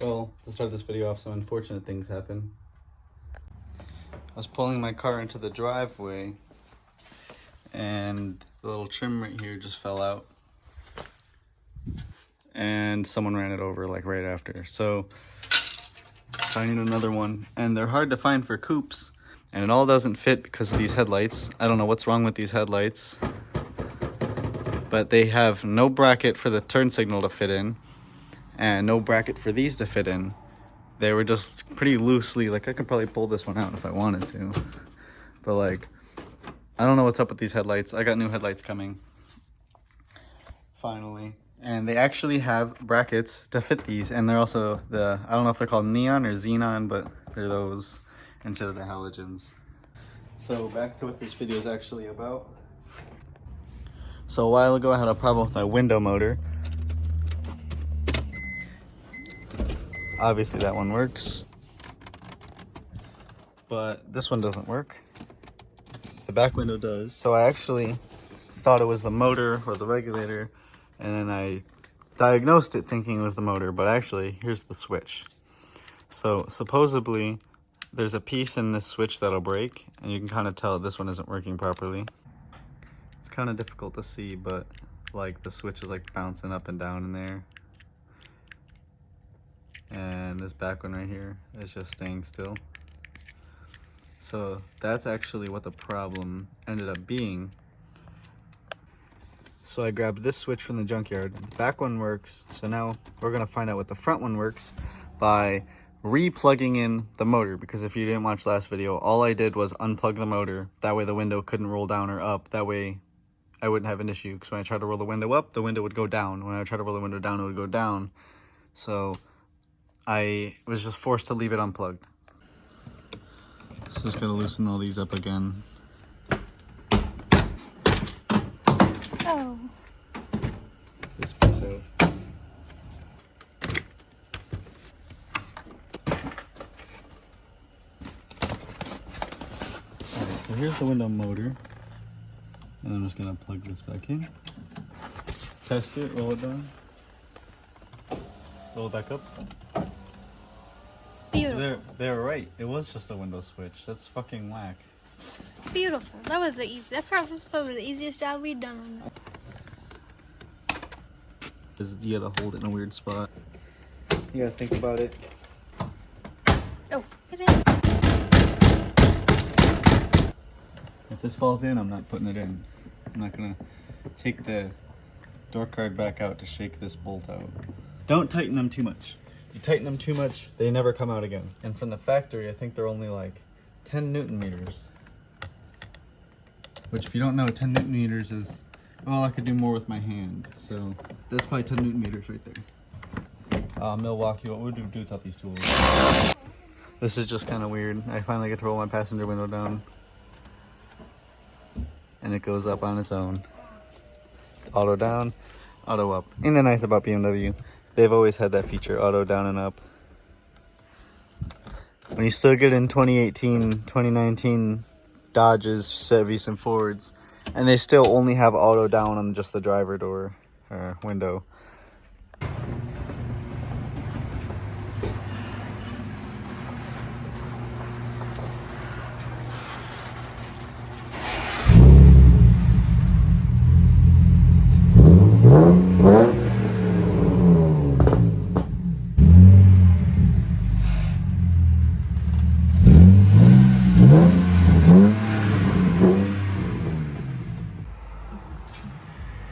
Well, to start this video off, some unfortunate things happened. I was pulling my car into the driveway and the little trim right here just fell out. And someone ran it over like right after. So I need another one. And they're hard to find for coupes. And it all doesn't fit because of these headlights. I don't know what's wrong with these headlights. But they have no bracket for the turn signal to fit in. And no bracket for these to fit in. They were just pretty loosely, like I could probably pull this one out if I wanted to. But like, I don't know what's up with these headlights. I got new headlights coming. Finally. And they actually have brackets to fit these. And they're also I don't know if they're called neon or xenon, but they're those instead of the halogens. So back to what this video is actually about. So a while ago I had a problem with my window motor. Obviously that one works, but this one doesn't work. The back window does. So I actually thought it was the motor or the regulator, and then I diagnosed it thinking it was the motor, but actually here's the switch. So supposedly there's a piece in this switch that'll break, and you can kind of tell this one isn't working properly. It's kind of difficult to see, but like the switch is like bouncing up and down in there. And this back one right here is just staying still. So that's actually what the problem ended up being. So I grabbed this switch from the junkyard. The back one works, so now we're gonna find out what the front one works by re-plugging in the motor, because if you didn't watch last video, all I did was unplug the motor. That way the window couldn't roll down or up. That way I wouldn't have an issue, because when I tried to roll the window up, the window would go down. When I tried to roll the window down, it would go down. So I was just forced to leave it unplugged. So just gotta loosen all these up again. Oh. This piece out. Alright, so here's the window motor. And I'm just gonna plug this back in. Test it, roll it down. Roll it back up. Beautiful. So they were right. It was just a window switch. That's fucking whack. Beautiful. That was the easiest. That probably was the easiest job we'd done on that. Because you gotta hold it in a weird spot. You gotta think about it. Oh, it is. If this falls in, I'm not putting it in. I'm not gonna take the door card back out to shake this bolt out. Don't tighten them too much. You tighten them too much, they never come out again. And from the factory, I think they're only like 10 Newton meters. Which, if you don't know, 10 Newton meters is, well, I could do more with my hand. So that's probably 10 Newton meters right there. Milwaukee, what would we do without these tools? This is just kind of weird. I finally get to roll my passenger window down. And it goes up on its own. Auto down, auto up. And the nice about BMW, they've always had that feature, auto down and up. When you still get in 2018, 2019 Dodges, Chevys, and Fords, and they still only have auto down on just the driver door window.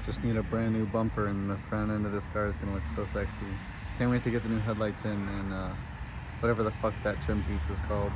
Just need a brand new bumper, and the front end of this car is gonna look so sexy. Can't wait to get the new headlights in and whatever the fuck that trim piece is called.